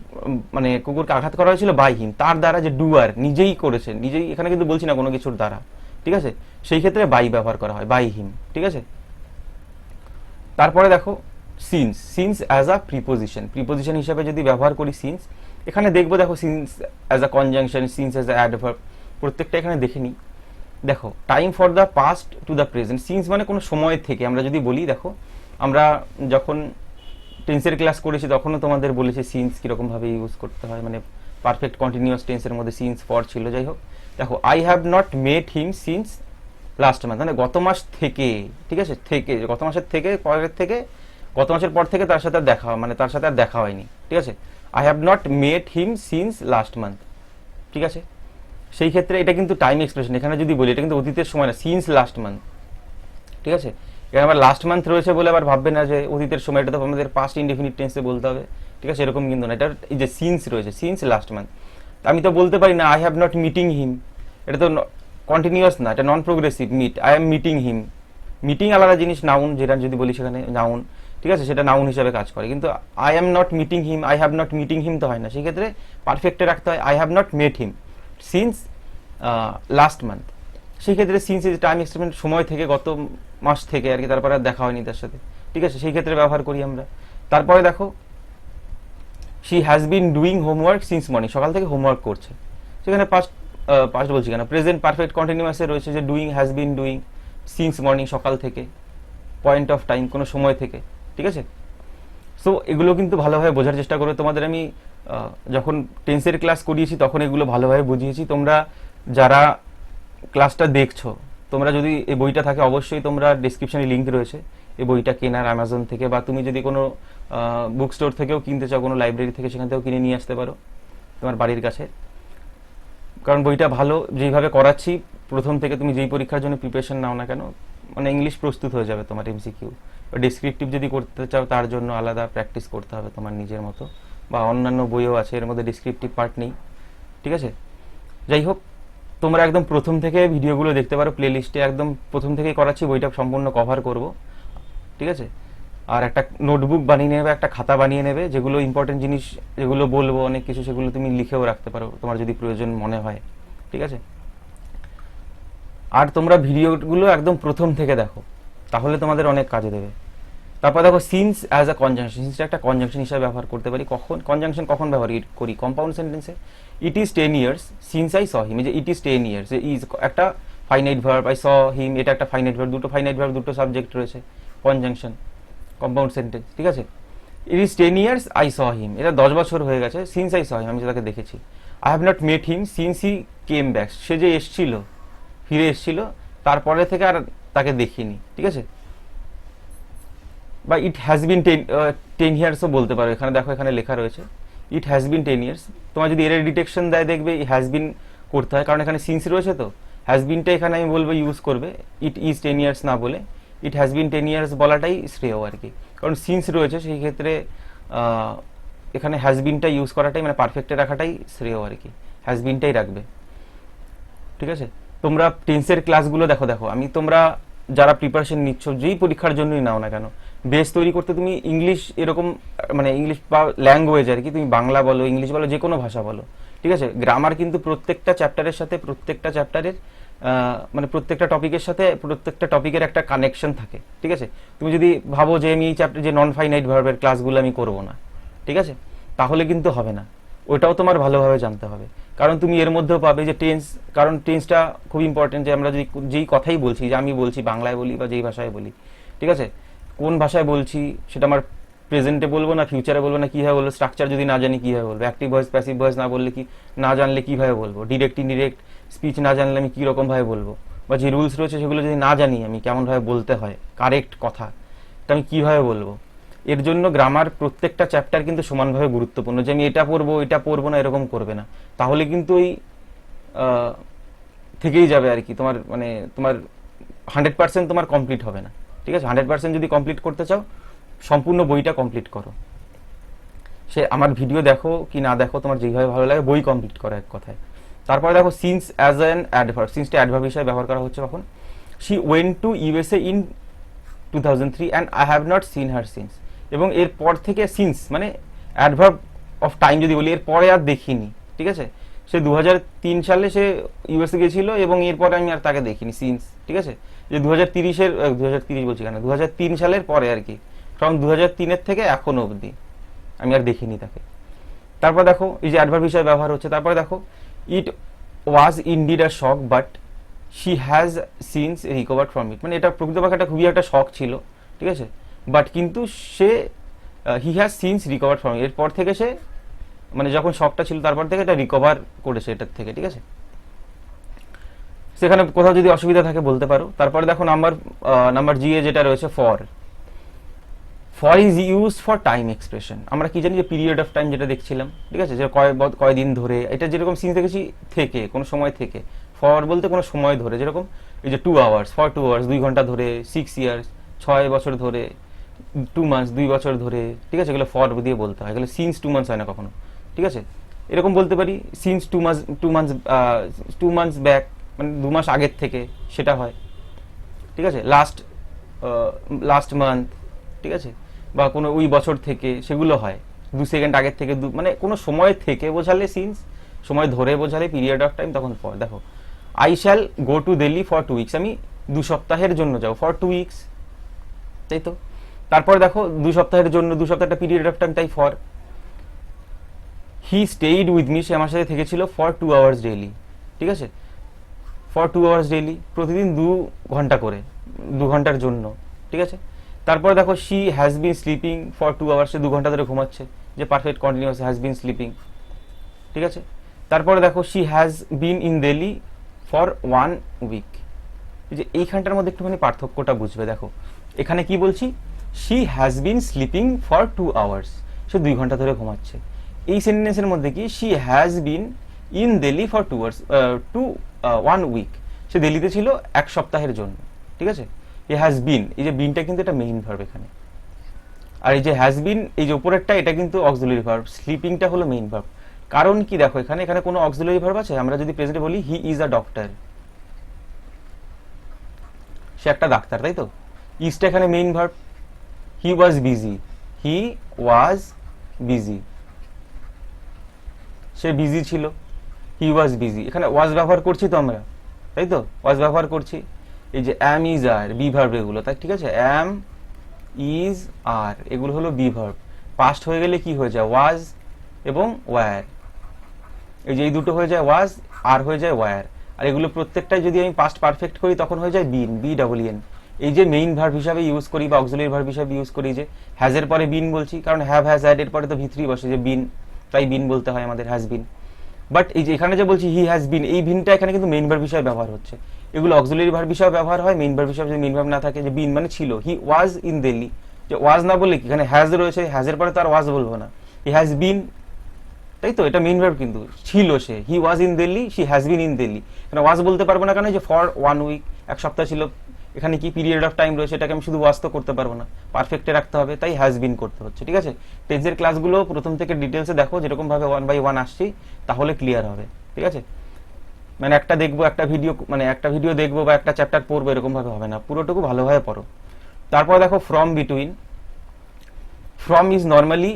মানে কুকুরকে আঘাত করা হয়েছিল বাই হিম, তার দ্বারা, যে ডুয়ার নিজেই করেছে, নিজেই, এখানে কিন্তু বলছি না কোনো কিছুর দ্বারা, ঠিক আছে, সেই ক্ষেত্রে বাই ব্যবহার করা হয়, বাই হিম, ঠিক আছে। তারপরে দেখো since, since as a preposition, preposition হিসাবে যদি ব্যবহার করি সিন্স, এখানে দেখবো, দেখো since as a conjunction, since as a adverb, প্রত্যেকটা এখানে দেখে নিই। দেখো time for the past to the present, since মানে কোনো সময় থেকে, আমরা যদি বলি, দেখো আমরা যখন টেন্সের ক্লাস করেছি তখনও তোমাদের বলেছি সিন্স কীরকমভাবে ইউজ করতে হয়, মানে পারফেক্ট কন্টিনিউয়াস টেন্সের মধ্যে সিন্স ফর ছিল। যাই হোক, দেখো I have not met him since last month, মানে গত মাস থেকে, ঠিক আছে, থেকে, গত মাসের থেকে, পরের থেকে, গত মাসের পর থেকে তার সাথে দেখা, মানে তার সাথে আর দেখা হয়নি, ঠিক আছে। I have not met him since last month, ঠিক আছে। সেই ক্ষেত্রে এটা কিন্তু টাইম এক্সপ্রেশন, এখানে যদি বলি এটা কিন্তু অতীতের সময় না, সিন্স লাস্ট মান্থ, ঠিক আছে। এখানে আবার লাস্ট মান্থ রয়েছে বলে আবার ভাববে না যে অতীতের সময়, এটা তো আমাদের পাস্ট ইনডেফিনিট টেন্সে বলতে হবে, ঠিক আছে, এরকম কিন্তু না, এটা এই যে সিন্স রয়েছে, সিন্স লাস্ট মান্থ, আমি তো বলতে পারি না I have not meeting him, এটা তো কন্টিনিউয়াস না, এটা non progressive, meet, I am meeting him, meeting আলাদা জিনিস, নাউন, যেটা যদি বলি সেখানে নাউন, ঠিক আছে, সেটা নাউন হিসাবে কাজ করে, কিন্তু I am not meeting him, I have not meeting him তো হয় না, সেক্ষেত্রে পারফেক্টে রাখতে হয় I have not met him since last month. সেই ক্ষেত্রে সিন্স ইজ টাইম এক্সপেরিমেন্ট, সময় থেকে, গত মাস থেকে আর কি, তারপরে আর দেখা হয়নি তার সাথে, ঠিক আছে, সেই ক্ষেত্রে ব্যবহার করি আমরা। তারপরে দেখো she has been doing homework since morning, সকাল থেকে হোমওয়ার্ক করছে, সেখানে পাস্ট বলছি কেন, প্রেজেন্ট পারফেক্ট কন্টিনিউয়াসে রয়েছে, যে doing, has been doing, since morning, সকাল থেকে, পয়েন্ট অফ টাইম, কোনো সময় থেকে, ঠিক আছে। সো এগুলো কিন্তু ভালোভাবে বোঝার চেষ্টা করবে। তোমাদের আমি যখন টেন্সের ক্লাস করিয়েছি তখন এগুলো ভালোভাবে বুঝিয়েছি। তোমরা যারা ক্লাসটা দেখছো, তোমরা যদি এই বইটা থাকে অবশ্যই তোমরা ডিসক্রিপশনে লিঙ্ক রয়েছে এই বইটা কেনার অ্যামাজন থেকে, বা তুমি যদি কোনো বুক স্টোর থেকেও কিনতে চাও, কোনো লাইব্রেরি থেকে, সেখান থেকেও কিনে নিয়ে আসতে পারো তোমার বাড়ির কাছে। কারণ বইটা ভালো, যেইভাবে করাচ্ছি প্রথম থেকে তুমি যেই পরীক্ষার জন্য প্রিপারেশন নাও না কেন, মানে ইংলিশ প্রস্তুত হয়ে যাবে তোমার এমসিকিউ। ডিসক্রিপটিভ যদি করতে চাও তার জন্য আলাদা প্র্যাকটিস করতে হবে তোমার নিজের মতো, বা অন্যান্য বইও আছে এর মধ্যে ডিসক্রিপটিভ পার্ট নেই, ঠিক আছে। যাই হোক, তোমরা একদম প্রথম থেকে ভিডিওগুলো দেখতে পারো, প্লে লিস্টে একদম প্রথম থেকেই করাচ্ছি, বইটা সম্পূর্ণ কভার করব, ঠিক আছে। আর একটা নোটবুক বানিয়ে নেবে, একটা খাতা বানিয়ে নেবে, যেগুলো ইম্পর্টেন্ট জিনিস যেগুলো বলবো অনেক কিছু, সেগুলো তুমি লিখেও রাখতে পারো তোমার যদি প্রয়োজন মনে হয়, ঠিক আছে। আর তোমরা ভিডিওগুলো একদম প্রথম থেকে দেখো, তাহলে তোমাদের অনেক কাজে দেবে। তারপর দেখো সিন্স অ্যাজ আ কনজাংশন, সিন্সটা একটা কনজাংশন হিসাবে ব্যবহার করতে পারি। কখন কনজাংশন কখন ব্যবহার করি? কম্পাউন্ড সেন্টেন্সে। It is 10 years since I saw him, যে ইট ইজ 10 years, ইজ একটা finite verb, I saw him এটা একটা ফাইনাইট ভার্ব, দুটো ফাইনাইট ভার্ব, দুটো সাবজেক্ট রয়েছে, কনজাংশন, কম্পাউন্ড সেন্টেন্স, ঠিক আছে। It is 10 years I saw him, এটা 10 বছর হয়ে গেছে, সিন্স আই স হিম, আমি তাকে দেখেছি। I have not met him since he came back, সে যে এসছিল, ফিরে এসছিল, তারপরে থেকে আর তাকে দেখিনি, ঠিক আছে। বা ইট হ্যাজ বিন 10 ইয়ার্সও বলতে পারো। এখানে দেখো, এখানে লেখা রয়েছে ইট হ্যাজ বিন 10 years। তোমার যদি এর ডিটেকশন দেয় দেখবে হ্যাজ বিন করতে হয়, কারণ এখানে সিন্স রয়েছে, তো হ্যাজ বিনটা এখানে আমি বলবো ইউজ করবে, ইট ইজ 10 years না বলে ইট হ্যাজ বিন 10 years বলাটাই শ্রেয় আর কি। কারণ সিন্স রয়েছে, সেই ক্ষেত্রে এখানে হ্যাজ বিনটা ইউজ করাটাই, মানে পারফেক্টে রাখাটাই শ্রেয় আর কি, হ্যাজ বিনটাই রাখবে, ঠিক আছে। তোমরা টেন্সের ক্লাসগুলো দেখো, আমি তোমরা যারা প্রিপারেশন নিচ্ছ যেই পরীক্ষার জন্যই নাও না কেন, বেস তৈরি করতে তুমি ইংলিশ এরকম, মানে ইংলিশ বা ল্যাঙ্গুয়েজ আর কি, তুমি বাংলা বলো, ইংলিশ বলো, যে কোনো ভাষা বলো, ঠিক আছে। গ্রামার কিন্তু প্রত্যেকটা চ্যাপ্টারের সাথে, প্রত্যেকটা চ্যাপ্টারের মানে প্রত্যেকটা টপিকের সাথে প্রত্যেকটা টপিকের একটা কানেকশন থাকে, ঠিক আছে। তুমি যদি ভাবো যে আমি এই চ্যাপ্টার, যে নন ফাইনাইট ভার্বের ক্লাসগুলো আমি করবো না, ঠিক আছে, তাহলে কিন্তু হবে না। ওটাও তোমার ভালোভাবে জানতে হবে, কারণ তুমি এর মধ্যেও পাবে যে টেন্স, কারণ টেন্সটা খুব ইম্পর্টেন্ট। যে আমরা যদি যেই কথাই বলছি, যে আমি বলছি বাংলায় বলি বা যেই ভাষায় বলি, ঠিক আছে, কোন ভাষায় বলছি সেটা আমার প্রেজেন্টে বলবো না ফিউচারে বলবো না, কীভাবে বলবো, স্ট্রাকচার যদি না জানি কীভাবে বলবো, অ্যাক্টিভ ভয়েস প্যাসিভ ভয়েস না বললে, কি না জানলে কীভাবে বলবো, ডিরেক্ট ইনডিরেক্ট স্পিচ না জানলে আমি কীরকমভাবে বলবো, বা যে রুলস রয়েছে সেগুলো যদি না জানি আমি কেমনভাবে বলতে হয় কারেক্ট কথা, তা আমি কীভাবে বলবো। এর জন্য গ্রামার প্রত্যেকটা চ্যাপ্টার কিন্তু সমানভাবে গুরুত্বপূর্ণ। যে আমি এটা পড়বো না এরকম করবে না, তাহলে কিন্তু ওই থেকেই যাবে আর কি, তোমার মানে তোমার 100% তোমার কমপ্লিট হবে না, ঠিক আছে। 100% যদি কমপ্লিট করতে চাও, সম্পূর্ণ বইটা কমপ্লিট করো। সে আমার ভিডিও দেখো কি না দেখো, তোমার যেভাবে ভালো লাগে, বই কমপ্লিট করো এক কথায়। তারপরে দেখো সিন্স অ্যাজ অ্যান অ্যাডভার্ব, সিন্সটা অ্যাডভার্ব হিসেবে ব্যবহার করা হচ্ছে কখন? She went to USA in 2003 and I have not seen her since. এবং এরপর থেকে সিন্স মানে অ্যাডভার্ব অফ টাইম যদি বলি, এরপরে আর দেখিনি, ঠিক আছে। সে 2003 সালে সে ইউএসএ গেছিল এবং এরপরে আমি আর তাকে দেখিনি, সিন্স, ঠিক আছে। যে 2030 বলছি কেন, 2003 সালের পরে আর কি, ফ্রম 2003 থেকে এখনো অবধি আমি আর দেখিনি তাকে। তারপর দেখো এই যে অ্যাডভার্ব হিসেবে ব্যবহার হচ্ছে। তারপরে দেখো it was indeed a shock but she has since recovered from it, মানে এটা প্রকৃতপক্ষে একটা খুবই একটা শক ছিল, ঠিক আছে, বাট কিন্তু সে he has since recovered from it, এরপর থেকে সে, মানে যখন শকটা ছিল তারপর থেকে এটা রিকভার করেছে এটার থেকে, ঠিক আছে। সেখানে কোথাও যদি অসুবিধা থাকে বলতে পারো। তারপরে দেখো নাম্বার জি এ যেটা রয়েছে for is use for time expression. আমরা কি জানি যে পিরিয়ড অফ টাইম যেটা দেখছিলাম, ঠিক আছে, যে কয়দিন ধরে, এটা যেরকম সিন্স দেখেছি থেকে, কোনো সময় থেকে, ফর বলতে কোনো সময় ধরে, যেরকম এই যে 2 hours, ফর 2 hours 2 ঘন্টা ধরে, 6 years 6 বছর ধরে, 2 months 2 বছর ধরে, ঠিক আছে, এগুলো ফর দিয়ে বলতে হয়, এগুলো সিন্স 2 months হয় না কখনো, ঠিক আছে। এরকম বলতে পারি সিন্স 2 months ব্যাক, মানে 2 মাস আগের থেকে সেটা হয়, ঠিক আছে। লাস্ট মান্থ, ঠিক আছে, বা কোনো ওই বছর থেকে সেগুলো হয়, 2 সেকেন্ড আগের থেকে, মানে কোনো সময় থেকে বোঝালে সিন্স, সময় ধরে বোঝালে পিরিয়ড অফ টাইম, তখন ফর। দেখো I shall go to Delhi for 2 weeks, আমি 2 সপ্তাহের জন্য যাবো, ফর 2 weeks, তাই তো। তারপর দেখো 2 সপ্তাহের জন্য, 2 সপ্তাহ একটা পিরিয়ড অফ টাইম, তাই for. He stayed with me, সে আমার সাথে থেকেছিল ফর 2 hours ডেইলি, ঠিক আছে, ফর 2 hours ডেইলি, প্রতিদিন 2 ঘন্টা করে, 2 ঘন্টার জন্য, ঠিক আছে। তারপরে দেখো she has been sleeping for 2 hours, সে 2 ঘন্টা ধরে ঘুমাচ্ছে, যে perfect continuous has been sleeping, ঠিক আছে। তারপরে দেখো she has been in Delhi for 1 week, যে এইখানটার মধ্যে একটুখানি পার্থক্যটা বুঝবে। দেখো এখানে কি বলছি, she has been sleeping for 2 hours, সে 2 ঘন্টা ধরে ঘুমাচ্ছে। এই সেন্টেন্সের মধ্যে কি, she has been in Delhi for 2 hours, 1 week, সে দিল্লিতে ছিল 1 সপ্তাহের জন্য, ঠিক আছে। এ হ্যাজ বিন, এই যে বিনটা কিন্তু এটা মেইন ভার্ব এখানে, আর এই যে হ্যাজ বিন এই যে উপরেরটা এটা কিন্তু অক্সিলারি ভার্ব, স্লিপিংটা হলো মেইন ভার্ব। কারণ কি দেখো এখানে এখানে কোনো অক্সিলারি ভার্ব আছে? আমরা যদি প্রেজেন্টে বলি হি ইজ আ ডক্টর, সে একটা ডাক্তার, তাই তো। ইজটা এখানে main verb. He was busy, he was busy, say busy ছিল, হি ওয়াজ বিজি। এখানে ওয়াজ ব্যবহার করছি তো আমরা, তাই তো, ওয়াজ ব্যবহার করছি। এই যে am is are be verb এগুলো, তাই ঠিক আছে, অ্যাম ইজ আর এগুলো হলো বি ভার্ব। পাস্ট হয়ে গেলে কি হয়ে যায়, ওয়াজ এবং ওয়ার, এই যে এই দুটো হয়ে যায় ওয়াজ, আর হয়ে যায় ওয়ার। আর এগুলো প্রত্যেকটাই যদি আমি পাস্ট পারফেক্ট করি তখন হয়ে যায় বিন, বি ডাবল এন। এই যে মেইন ভার্ব হিসাবে ইউজ করি বা অক্সিলারি ভার্ব হিসাবে ইউজ করি, যে হ্যাজের পরে বিন বলছি, কারণ হ্যাভ হ্যাজ হ্যাড এর পরে তো ভি3 বসে, যে বিন, তাই বিন বলতে হয় আমাদের, হ্যাজ বিন। বাট এই যে এখানে যে বলছি হি হ্যাজ বিন, এই বিনটা এখানে কিন্তু মেইন ভার্ব হিসাবে ব্যবহার হচ্ছে। এগুলো অক্সিলারি ভার্ব হিসাবে ব্যবহার হয়, মেইন ভার্ব হিসাবে যদি মেইন ভার্ব না থাকে, যে বিন মানে ছিল, হি ওয়াজ ইন দিল্লি, যে ওয়াজ না বললে কি, এখানে হ্যাজ রয়েছে, হ্যাজের পরে তো আর ওয়াজ বলবো না, হি হ্যাজ বিন, তাই তো, এটা মেইন ভার্ব কিন্তু ছিল সে, he was in Delhi, she has been in Delhi. এখানে ওয়াজ বলতে পারবো না কারণ যে ফর 1 উইক, 1 সপ্তাহ ছিল, এখানে কি পিরিয়ড অফ টাইম রয়েছে, এটাকে আমি শুধু ওয়াজ তো করতে পারবো না, পারফেক্টে রাখতে হবে, তাই হ্যাজ বিন করতে হচ্ছে, ঠিক আছে। টেন্সের ক্লাসগুলো প্রথম থেকে ডিটেলসে দেখো, যেরকম ভাবে 1 বাই 1 আসছি, তাহলে ক্লিয়ার হবে, ঠিক আছে। মানে একটা দেখবো, একটা ভিডিও, মানে একটা ভিডিও দেখবো বা একটা চ্যাপ্টার পড়বো এরকম ভাবে হবে না, পুরোটুকু ভালোভাবে পড়ো। তারপর দেখো from between, from is normally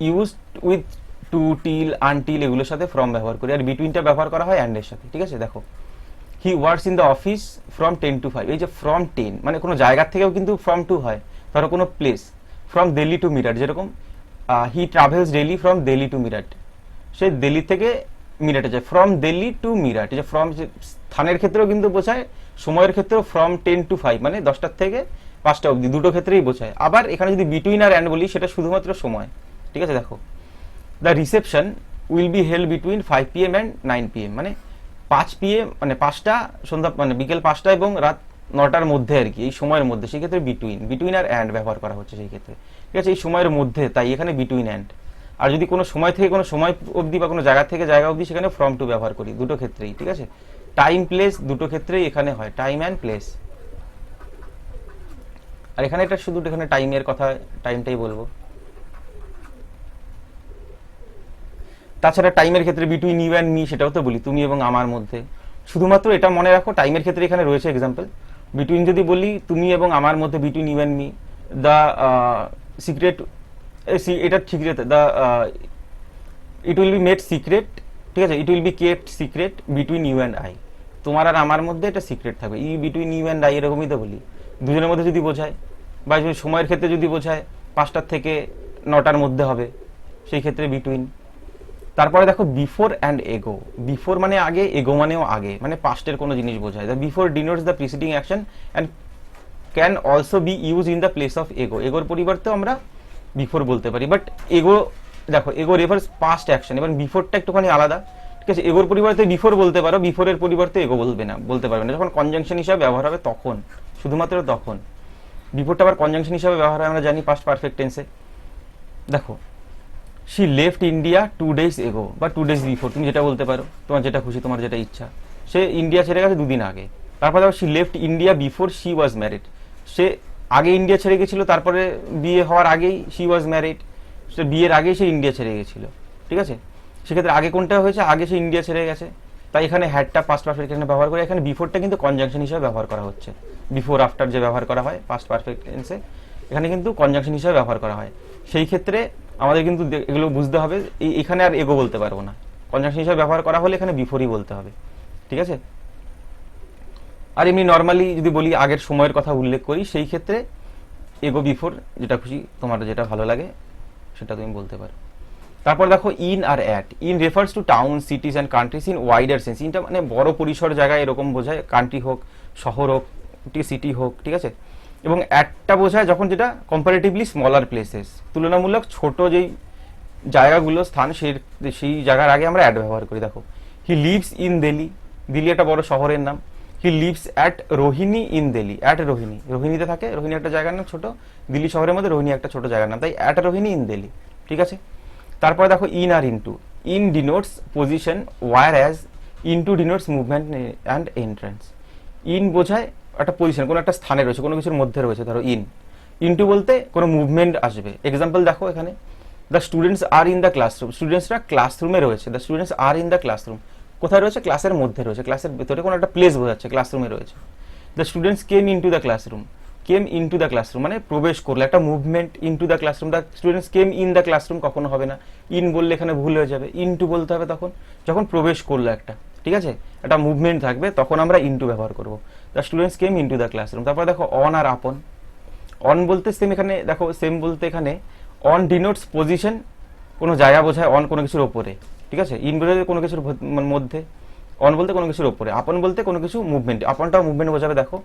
used with to, till, until এগুলোর সাথে ফ্রম ব্যবহার করি, আর বিটুইনটা ব্যবহার করা হয় অ্যান্ড এর সাথে, ঠিক আছে। দেখো he works in the office from 10 to 5, এই যে ফ্রম 10 মানে কোনো জায়গার থেকেও কিন্তু ফ্রম টু হয়, ধরো কোনো place, from Delhi to Meerut, যেরকম he travels daily from Delhi to Meerut, সে দিল্লি থেকে মিরাটে যায়, ফ্রম দিল্লি টু মিরাট। এই যে ফ্রম স্থানের ক্ষেত্রেও কিন্তু বোঝায়, সময়ের ক্ষেত্রেও ফ্রম 10 to 5 মানে 10টার থেকে 5টা অবধি, দুটো ক্ষেত্রেই বোঝায়। আবার এখানে যদি বিটুইন আর অ্যান্ড বলি, সেটা শুধুমাত্র সময়, ঠিক আছে। দেখো the reception will be held between 5 PM and 9 PM, মানে 5 PM মানে 5টা, সন্ধ্যা মানে বিকেল 5টা এবং রাত 9টার মধ্যে আর কি, এই সময়ের মধ্যে, সেই ক্ষেত্রে বিটুইন, বিটুইন আর অ্যান্ড ব্যবহার করা হচ্ছে সেই ক্ষেত্রে, ঠিক আছে, এই সময়ের মধ্যে, তাই এখানে বিটুইন অ্যান্ড। আর যদি কোনো সময় থেকে কোনো সময় অবধি বা কোনো জায়গা থেকে জায়গা অবধি, সেখানে ফ্রম টু ব্যবহার করি, দুটো ক্ষেত্রেই, ঠিক আছে। টাইম প্লেস দুটো ক্ষেত্রেই এখানে হয়, টাইম অ্যান্ড প্লেস। আর এখানে এটা শুধু এখানে টাইমের কথা, টাইমটাই বলবো। তাছাড়া টাইমের ক্ষেত্রে বিটুইন ইউ অ্যান্ড মি, সেটাও তো বলি, তুমি এবং আমার মধ্যে। শুধুমাত্র এটা মনে রাখো, টাইমের ক্ষেত্রে এখানে রয়েছে এক্সাম্পল, বিটুইন যদি বলি তুমি এবং আমার মধ্যে, between you and me, the secret, এটা ঠিক আছে, the it will be made secret, ঠিক আছে, it will be kept secret between you and I, তোমার আর আমার মধ্যে এটা সিক্রেট থাকবে, বিটুইন ইউ অ্যান্ড আই এরকমই তো বলি, দুজনের মধ্যে যদি বোঝায়, বা সময়ের ক্ষেত্রে যদি বোঝায় 5টার থেকে 9টার মধ্যে হবে, সেই ক্ষেত্রে বিটুইন। তারপরে দেখো বিফোর অ্যান্ড এগো, বিফোর মানে আগে, এগো মানেও আগে, মানে পাস্টের কোনো জিনিস বোঝায়। The before denotes the preceding action and can also be use in the place of এগো, এগোর পরিবর্তেও আমরা বিফোর বলতে পারি, বাট এগো, দেখো এগো রেফার্স পাস্ট অ্যাকশন, এবার বিফোরটা একটুখানি আলাদা, ঠিক আছে। এগোর পরিবর্তে বিফোর বলতে পারো, বিফোরের পরিবর্তে এগো বলতে পারবে না, যখন কনজাংশন হিসাবে ব্যবহার হবে তখন, শুধুমাত্র তখন। বিফোরটা আবার কনজাংশন হিসাবে ব্যবহার হয়, আমরা জানি, পাস্ট পারফেক্ট টেন্সে। দেখো শি লেফট ইন্ডিয়া 2 days এগো, বা 2 days বিফোর, তুমি যেটা বলতে পারো, তোমার যেটা খুশি, তোমার যেটা ইচ্ছা। সে ইন্ডিয়া ছেড়ে গেছে 2 দিন আগে। তারপর দেখো she left India before she was married, সে আগে ইন্ডিয়া ছেড়ে গেছিল, তারপরে বিয়ে হওয়ার আগেই শি ওয়াজ ম্যারিড, সে বিয়ের আগেই সে ইন্ডিয়া ছেড়ে গেছিল, ঠিক আছে। সেক্ষেত্রে আগে কোনটা হয়েছে, আগে সে ইন্ডিয়া ছেড়ে গেছে, তাই এখানে হ্যাডটা পাস্ট পারফেক্ট এখানে ব্যবহার করে, এখানে বিফোরটা কিন্তু কনজাংশন হিসেবে ব্যবহার করা হচ্ছে, বিফোর আফটার যে ব্যবহার করা হয় পাস্ট পারফেক্ট টেন্সে, এখানে কিন্তু কনজাংশন হিসেবে ব্যবহার করা হয়। সেই ক্ষেত্রে আমাদের কিন্তু এগুলো বুঝতে হবে, এখানে আর এগো বলতে পারবো না, কনজাংশন হিসেবে ব্যবহার করা হলে এখানে বিফোরই বলতে হবে, ঠিক আছে। আর এমনি নর্মালি যদি বলি, আগের সময়ের কথা উল্লেখ করি, সেই ক্ষেত্রে এগো বিফোর, যেটা খুশি, তোমার যেটা ভালো লাগে সেটা তুমি বলতে পারো। তারপর দেখো in or at, in refers to town, cities and countries in wider sense, ইনটা মানে বড় পরিসর জায়গায় এরকম বোঝায়, কান্ট্রি হোক, শহর হোক, সিটি হোক, ঠিক আছে। এবং অ্যাটটা বোঝায় যখন যেটা কম্পারেটিভলি স্মলার প্লেসেস, তুলনামূলক ছোট যেই জায়গাগুলো স্থান, সেই জায়গার আগে আমরা অ্যাট ব্যবহার করি। দেখো, he lives in Delhi, Delhi একটা বড় শহরের নাম। He lives at Rohini in Delhi, at Rohini, রোহিণীতে থাকে, রোহিণী একটা জায়গার নাম ছোট, দিল্লি শহরের মধ্যে রোহিণী একটা ছোট জায়গার নাম, তাই অ্যাট রোহিণী ইন দিল্লি, ঠিক আছে। তারপরে দেখো ইন আর into, in denotes position, whereas into denotes movement and entrance. In বোঝায় একটা পজিশন, কোনো একটা স্থানে রয়েছে, কোনো কিছুর মধ্যে রয়েছে, ধরো ইন। ইনটু বলতে কোনো মুভমেন্ট আসবে। এক্সাম্পল দেখো এখানে, the students are in the classroom, স্টুডেন্টসরা ক্লাসরুমে রয়েছে, the students are in the classroom, কোথায় রয়েছে? ক্লাসের মধ্যে রয়েছে, ক্লাসের ভেতরে কোনো একটা প্লেস বোঝাচ্ছে, ক্লাসরুমে রয়েছে। The students came into the classroom, came into the classroom মানে প্রবেশ করলো, একটা movement. Into the classroom, the students came in the classroom কখনো হবে না, ইন বললে এখানে ভুল হয়ে যাবে, ইনটু বলতে হবে তখন যখন প্রবেশ করলো একটা, ঠিক আছে, একটা মুভমেন্ট থাকবে, তখন আমরা ইনটু ব্যবহার করবো। The students came into the classroom. তারপর দেখো অন আর আপন, অন বলতে সেম, এখানে দেখো সেম বলতে এখানে অন ডিনোটস পজিশন, কোনো জায়গা বোঝায়, অন কোনো কিছুর ওপরে, ঠিক আছে। ইন বলতে কোনো কিছুর মধ্যে, অন বলতে কোনো কিছুর ওপরে, আপন বলতে কোনো কিছু মুভমেন্ট, আপনটাও মুভমেন্ট বোঝাবে। দেখো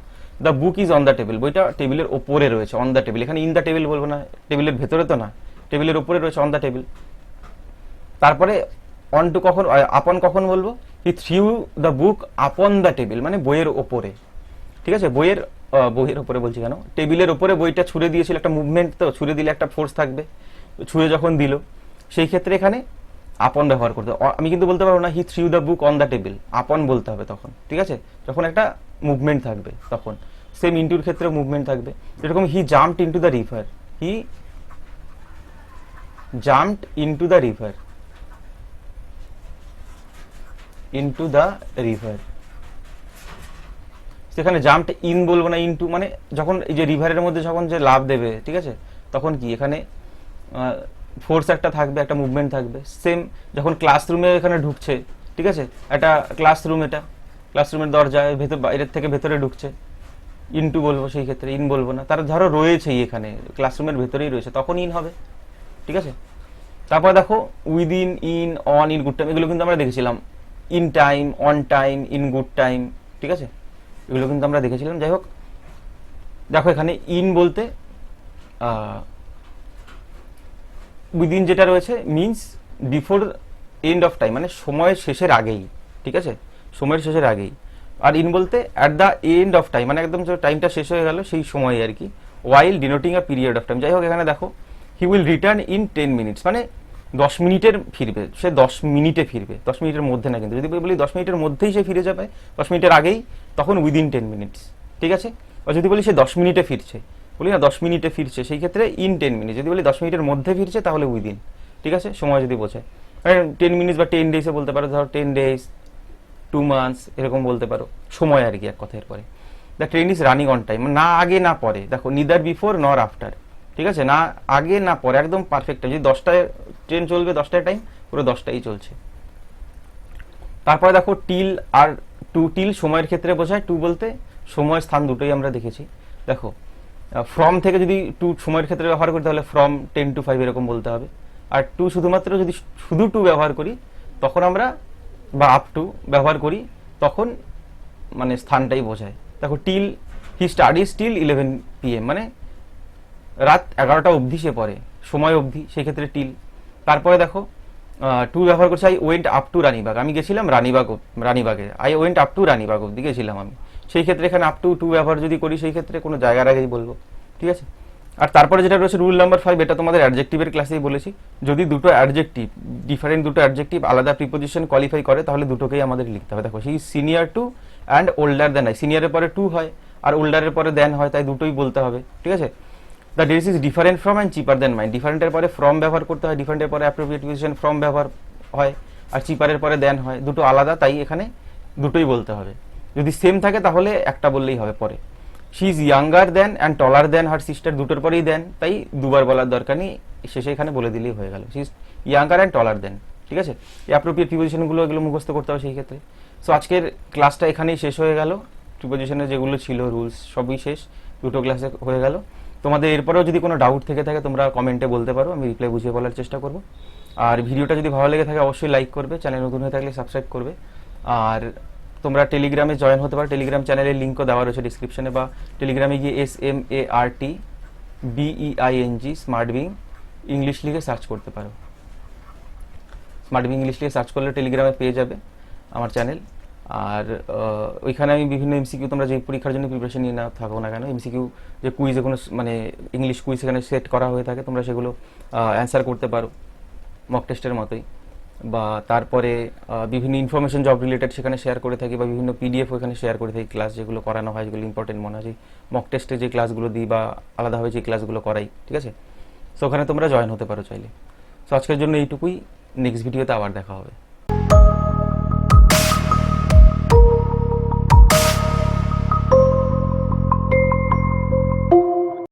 the book is on the table, বইটা টেবিলের ওপরে রয়েছে, অন দ্য টেবিল, এখানে ইন দ্য টেবিল বলবো না, টেবিলের ভেতরে তো না, টেবিলের ওপরে রয়েছে, অন দ্য টেবিল। তারপরে অন টু কখন, আপন কখন বলবো? হি threw the book upon the table মানে বইয়ের ওপরে, ঠিক আছে। বইয়ের ওপরে বলছি কেন, টেবিলের ওপরে বইটা ছুঁড়ে দিয়েছিল, একটা মুভমেন্ট তো, ছুঁড়ে দিলে একটা ফোর্স থাকবে, ছুঁড়ে যখন দিল, সেই ক্ষেত্রে এখানে আপন ব্যবহার করতে হবে। আমি কিন্তু বলতে পারবো না he threw the book on the table, upon বলতে হবে তখন, ঠিক আছে, যখন একটা মুভমেন্ট থাকবে তখন। সেম ইনটুর ক্ষেত্রে মুভমেন্ট থাকবে, যেরকম he jumped into the river, he jumped into the river, into the river, সেখানে জাম্পড ইন বলবো না, ইনটু মানে যখন এই যে রিভারের মধ্যে যখন যে লাভ দেবে, ঠিক আছে, তখন কি এখানে ফোর্স একটা থাকবে, একটা মুভমেন্ট থাকবে। সেম যখন ক্লাসরুমে এখানে ঢুকছে, ঠিক আছে, একটা ক্লাসরুম, এটা ক্লাসরুমের দরজায় ভেতর, বাইরের থেকে ভেতরে ঢুকছে, ইনটু বলবো, সেই ক্ষেত্রে ইন বলবো না। তারা ধরো রয়েছেই এখানে ক্লাসরুমের ভেতরেই রয়েছে, তখন ইন হবে, ঠিক আছে। তারপর দেখো within, in, on, in good time, এগুলো কিন্তু আমরা দেখেছিলাম, in time, on time, in good time, ঠিক আছে, এগুলো কিন্তু আমরা দেখেছিলাম। যাই হোক, দেখো এখানে ইন বলতে উইদিন যেটা রয়েছে means before end of time মানে সময়ের শেষের আগেই, ঠিক আছে, সময়ের শেষের আগেই। আর ইন বলতে at the end of time মানে একদম টাইমটা শেষ হয়ে গেল সেই সময় আর কি, while denoting a period of time. যাই হোক, এখানে দেখো he will return in 10 minutes মানে 10 মিনিটের ফিরবে, সে 10 মিনিটে ফিরবে, 10 মিনিটের মধ্যে না, কিন্তু যদি বলি 10 মিনিটের মধ্যেই সে ফিরে যাবে, 10 মিনিটের আগেই, তখন উইদিন 10 মিনিটস, ঠিক আছে। আর যদি বলি সে 10 মিনিটে ফিরছে, বলি না 10 মিনিটে ফিরছে, সেই ক্ষেত্রে ইন 10 মিনিট। যদি বলি 10 মিনিটের মধ্যে ফিরছে, তাহলে উইদিন, ঠিক আছে, সময় যদি বোঝায়। 10 মিনিটস বা 10 ডেজে বলতে পারো, ধরো 10 ডেজ, 2 মান্থস এরকম বলতে পারো, সময় আর কি এক কথার পরে। The train is running on time, না আগে না পরে, দেখো নিদার বিফোর নর আফটার, ঠিক আছে, না আগে না পরে, একদম পারফেক্ট। যদি 10টায় ট্রেন চলবে, 10টায় টাইম, পুরো 10টাই চলছে। তারপরে দেখো টিল আর টু, টিল সময়ের ক্ষেত্রে বোঝায়, টু বলতে সময় স্থান দুটোই আমরা দেখেছি। দেখো ফ্রম থেকে যদি টু সময়ের ক্ষেত্রে ব্যবহার করি, তাহলে ফ্রম 10 to 5 এরকম বলতে হবে। আর টু শুধুমাত্র যদি শুধু টু ব্যবহার করি, তখন আমরা বা আপ টু ব্যবহার করি, তখন মানে স্থানটাই বোঝায়। দেখো till, he studies till 11 PM মানে রাত 11টা অবধি সে পড়ে, সময় অবধি, সেই ক্ষেত্রে টিল। তারপরে দেখো টু ব্যবহার করছে, I went up to Ranibagh, আমি গেছিলাম রানীবাগে, I went up to Ranibagh অবধি গেছিলাম আমি, সেই ক্ষেত্রে এখানে আপ টু ব্যবহার যদি করি, সেই ক্ষেত্রে কোনো জায়গার আগেই বলবো, ঠিক আছে। আর তারপরে যেটা রয়েছে রুল নাম্বার 5, এটা তোমাদের অ্যাডজেক্টিভের ক্লাসেই বলেছি, যদি দুটো অ্যাডজেক্টিভ, ডিফারেন্ট দুটো অ্যাডজেক্টিভ আলাদা প্রিপোজিশন কোয়ালিফাই করে, তাহলে দুটোকেই আমাদের লিখতে হবে। দেখো সেই senior to and older than I, সিনিয়রের পরে টু হয় আর ওল্ডারের পরে দেন হয়, তাই দুটোই বলতে হবে, ঠিক আছে। The dress is different from and cheaper than mine, ডিফারেন্টের পরে ফ্রম ব্যবহার করতে হয়, ডিফারেন্টের পরে অ্যাপ্রোপ্রিয়েট প্রিপোজিশন ফ্রম ব্যবহার হয়, আর চিপারের পরে দেন হয়, দুটো আলাদা, তাই এখানে দুটোই বলতে হবে। যদি সেম থাকে তাহলে একটা বললেই হবে পরে। She is younger than and taller than her sister, দুটোর পরেই দেন, তাই দুবার বলার দরকার নেই, শেষে এখানে বলে দিলেই হয়ে গেল, she is younger and taller দেন, ঠিক আছে। এই অ্যাপ্রোপ্রিয়েট প্রিপোজিশনগুলো এগুলো মুখস্থ করতে হবে সেই ক্ষেত্রে। সো আজকের ক্লাসটা এখানেই শেষ হয়ে গেল, প্রিপোজিশনের যেগুলো ছিল রুলস সবই শেষ, দুটো ক্লাসে হয়ে গেল। তোমাদের এরপরেও যদি কোনো ডাউট থেকে থাকে তোমরা কমেন্টে বলতে পারো, আমি রিপ্লাই বুঝিয়ে বলার চেষ্টা করব। আর ভিডিওটা যদি ভালো লেগে থাকে অবশ্যই লাইক করবে, চ্যানেল নতুন হয়ে থাকলে সাবস্ক্রাইব করবে। আর তোমরা টেলিগ্রামে জয়েন হতে পারো, টেলিগ্রাম চ্যানেলের লিঙ্কও দেওয়া রয়েছে ডিসক্রিপশনে, বা টেলিগ্রামে গিয়ে SMARTBEING স্মার্ট বিং ইংলিশ লিখে সার্চ করতে পারো। স্মার্ট বিং ইংলিশ লিখে সার্চ করলে টেলিগ্রামে পেয়ে যাবে আমার চ্যানেল। আর ওইখানে আমি বিভিন্ন এমসিকিউ, তোমরা যে পরীক্ষার জন্য প্রিপারেশন নিয়ে না থাকো না কেন, এমসিকিউ যে কুইজে কোনো মানে ইংলিশ কুইজ এখানে সেট করা হয়ে থাকে, তোমরা সেগুলো অ্যান্সার করতে পারো মক টেস্টের মতোই। বা তারপরে বিভিন্ন ইনফরমেশন জব রিলেটেড সেখানে শেয়ার করে থাকি, বা বিভিন্ন পিডিএফ ওখানে শেয়ার করে থাকি, ক্লাস যেগুলো করানো হয়, যেগুলো ইম্পর্টেন্ট মনে হয়, মক টেস্টে যে ক্লাসগুলো দিই বা আলাদাভাবে যে ক্লাসগুলো করাই, ঠিক আছে। সো ওখানে তোমরা জয়েন হতে পারো চাইলে। সো আজকের জন্য এইটুকুই, নেক্সট ভিডিওতে আবার দেখা হবে।